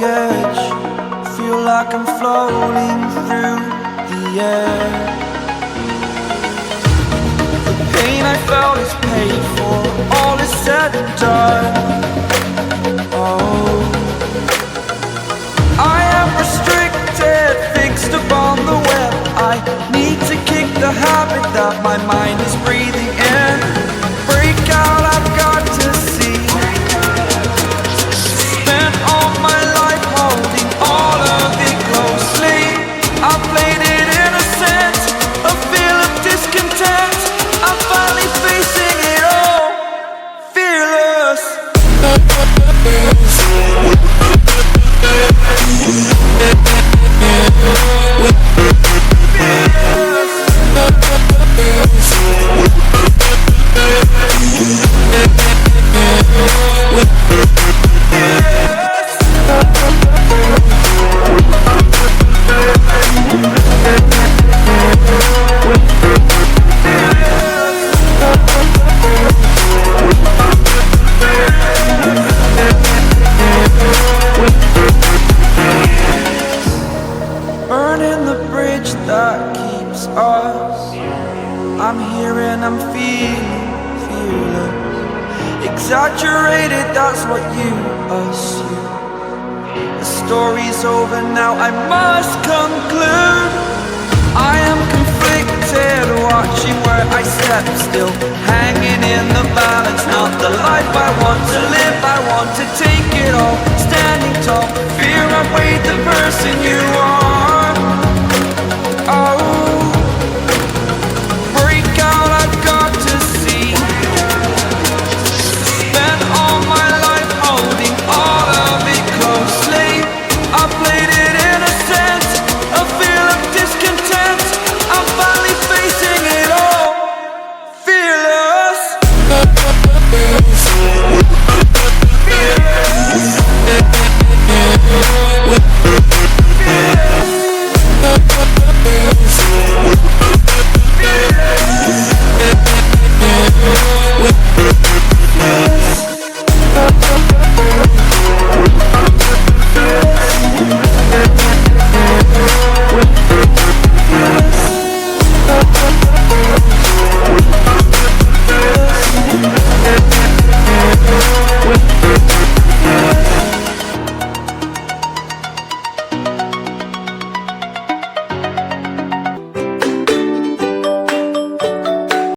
edge, feel like I'm floating through the air. The pain I felt is paid for, all is said and done. Oh, I am restricted, fixed upon the web. I need to kick the habit that my mind is breathing in. Break out, I've got to see. Spent all my life holding all of it closely. I played it innocent, a feel of discontent. I'm finally facing it all, fearless. Burning the bridge that keeps us. I'm here and I'm feeling fearless. Exaggerated, that's what you assume. The story's over now, I must conclude. I am conflicted, watching where I step still, hanging in the balance. Not the life I want to live, I want to take it all. Standing tall, fear I've weighed the person you are.